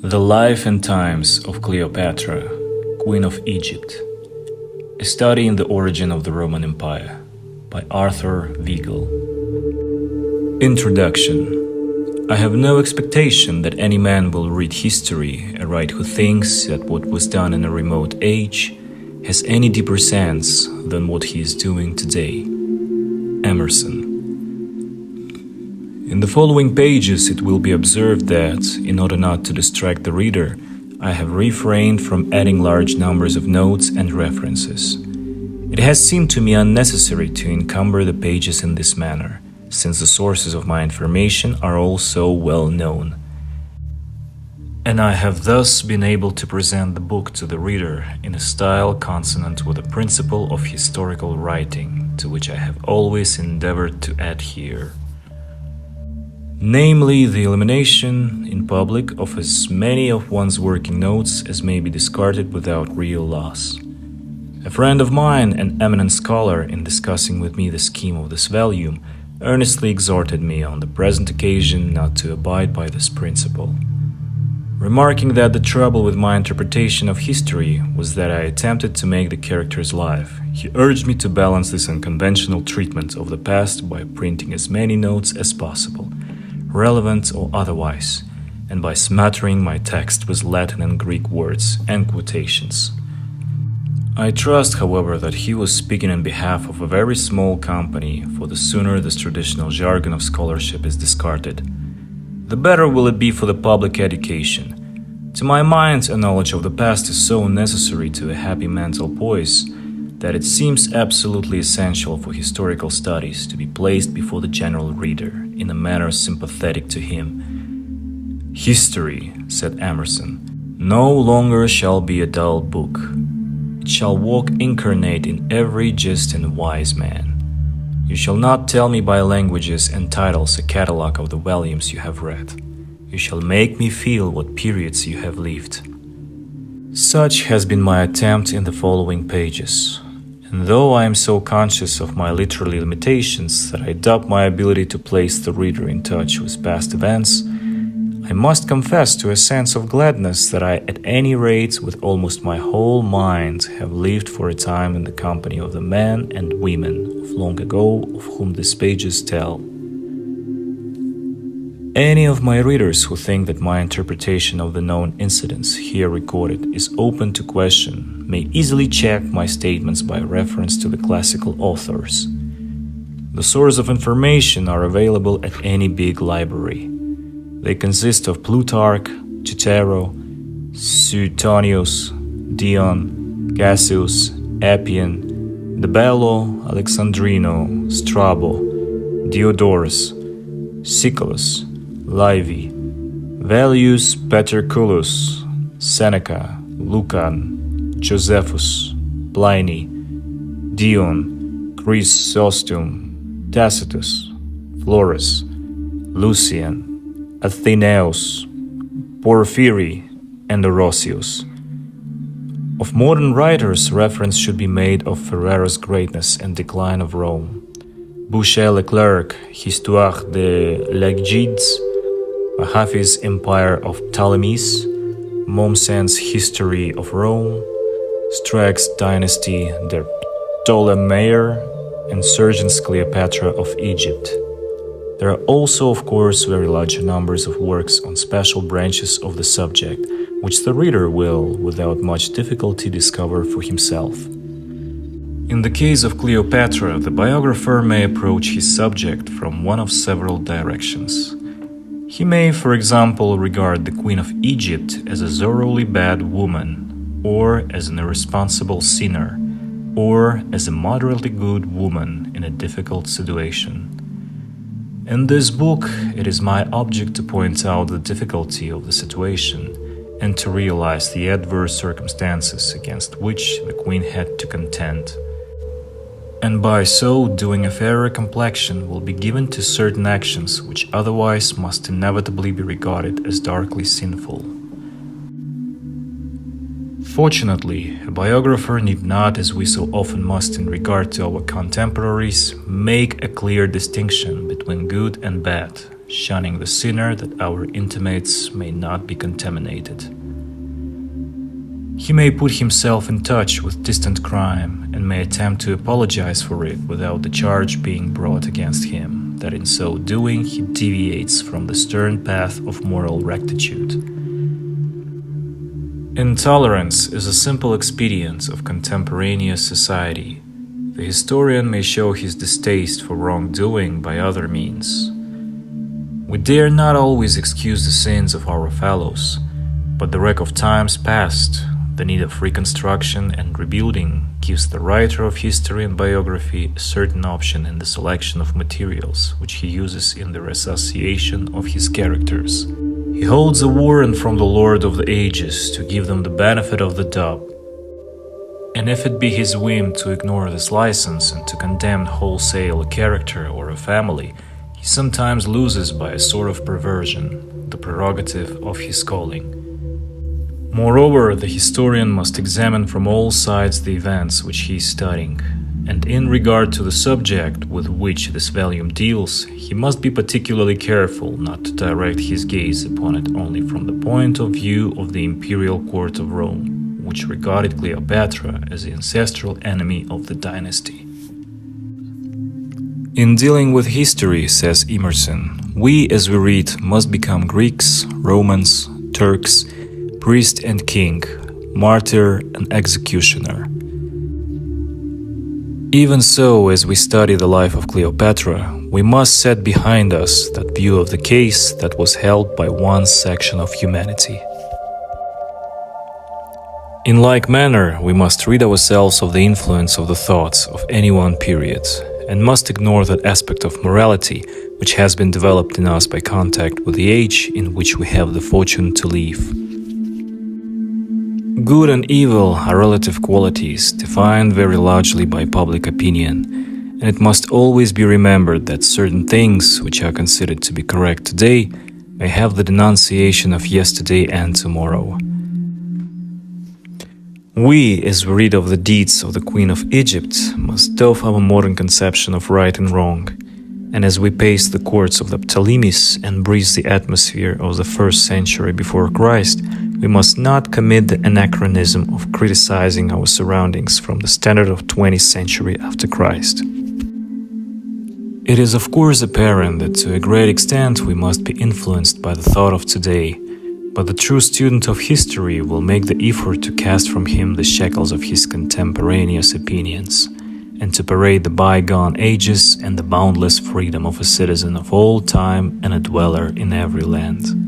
The Life and Times of Cleopatra, Queen of Egypt. A Study in the Origin of the Roman Empire by Arthur Weigel. Introduction. I have no expectation that any man will read history aright who thinks that what was done in a remote age has any deeper sense than what he is doing today. Emerson. In the following pages, it will be observed that, in order not to distract the reader, I have refrained from adding large numbers of notes and references. It has seemed to me unnecessary to encumber the pages in this manner, since the sources of my information are all so well known. And I have thus been able to present the book to the reader in a style consonant with the principle of historical writing, to which I have always endeavored to adhere. Namely, the elimination in public of as many of one's working notes as may be discarded without real loss. A friend of mine, an eminent scholar, in discussing with me the scheme of this volume, earnestly exhorted me on the present occasion not to abide by this principle. Remarking that the trouble with my interpretation of history was that I attempted to make the characters live, he urged me to balance this unconventional treatment of the past by printing as many notes as possible, relevant or otherwise, and by smattering my text with Latin and Greek words and quotations. I trust, however, that he was speaking on behalf of a very small company, for the sooner this traditional jargon of scholarship is discarded, the better will it be for the public education. To my mind, a knowledge of the past is so necessary to a happy mental poise that it seems absolutely essential for historical studies to be placed before the general reader in a manner sympathetic to him. History, said Emerson, no longer shall be a dull book. It shall walk incarnate in every just and wise man. You shall not tell me by languages and titles a catalogue of the volumes you have read. You shall make me feel what periods you have lived. Such has been my attempt in the following pages. And though I am so conscious of my literary limitations that I doubt my ability to place the reader in touch with past events, I must confess to a sense of gladness that I, at any rate, with almost my whole mind, have lived for a time in the company of the men and women of long ago of whom these pages tell. Any of my readers who think that my interpretation of the known incidents here recorded is open to question may easily check my statements by reference to the classical authors. The sources of information are available at any big library. They consist of Plutarch, Cicero, Suetonius, Dion, Cassius, Appian, De Bello, Alexandrino, Strabo, Diodorus, Siculus, Livy, Velleius Paterculus, Seneca, Lucan, Josephus, Pliny, Dion, Chrysostom, Tacitus, Florus, Lucian, Athenaeus, Porphyry, and Orosius. Of modern writers, reference should be made of Ferrero's greatness and decline of Rome, Boucher-Leclerc, Histoire de l'Égypte, Mahaffy's Empire of Ptolemies, Mommsen's History of Rome, Strack's Dynasty der Ptolemaier, and Surgeon's Cleopatra of Egypt. There are also, of course, very large numbers of works on special branches of the subject, which the reader will, without much difficulty, discover for himself. In the case of Cleopatra, the biographer may approach his subject from one of several directions. He may, for example, regard the Queen of Egypt as a thoroughly bad woman, or as an irresponsible sinner, or as a moderately good woman in a difficult situation. In this book, it is my object to point out the difficulty of the situation and to realize the adverse circumstances against which the Queen had to contend. And by so doing, a fairer complexion will be given to certain actions which otherwise must inevitably be regarded as darkly sinful. Fortunately, a biographer need not, as we so often must in regard to our contemporaries, make a clear distinction between good and bad, shunning the sinner that our intimates may not be contaminated. He may put himself in touch with distant crime and may attempt to apologize for it without the charge being brought against him that in so doing he deviates from the stern path of moral rectitude. Intolerance is a simple expedient of contemporaneous society. The historian may show his distaste for wrongdoing by other means. We dare not always excuse the sins of our fellows, but the wreck of times past, the need of reconstruction and rebuilding, gives the writer of history and biography a certain option in the selection of materials which he uses in the resuscitation of his characters. He holds a warrant from the Lord of the ages to give them the benefit of the doubt. And if it be his whim to ignore this license and to condemn wholesale a character or a family, he sometimes loses by a sort of perversion the prerogative of his calling. Moreover, the historian must examine from all sides the events which he is studying, and in regard to the subject with which this volume deals, he must be particularly careful not to direct his gaze upon it only from the point of view of the imperial court of Rome, which regarded Cleopatra as the ancestral enemy of the dynasty. In dealing with history, says Emerson, we as we read must become Greeks, Romans, Turks, priest and king, martyr and executioner. Even so, as we study the life of Cleopatra, we must set behind us that view of the case that was held by one section of humanity. In like manner, we must rid ourselves of the influence of the thoughts of any one period, and must ignore that aspect of morality which has been developed in us by contact with the age in which we have the fortune to live. Good and evil are relative qualities defined very largely by public opinion, and it must always be remembered that certain things which are considered to be correct today may have the denunciation of yesterday and tomorrow. We, as we read of the deeds of the Queen of Egypt, must doff our modern conception of right and wrong, and as we pace the courts of the Ptolemies and breathe the atmosphere of the 1st century before Christ, we must not commit the anachronism of criticizing our surroundings from the standard of 20th century after Christ. It is of course apparent that to a great extent we must be influenced by the thought of today, but the true student of history will make the effort to cast from him the shackles of his contemporaneous opinions, and to parade the bygone ages and the boundless freedom of a citizen of all time and a dweller in every land.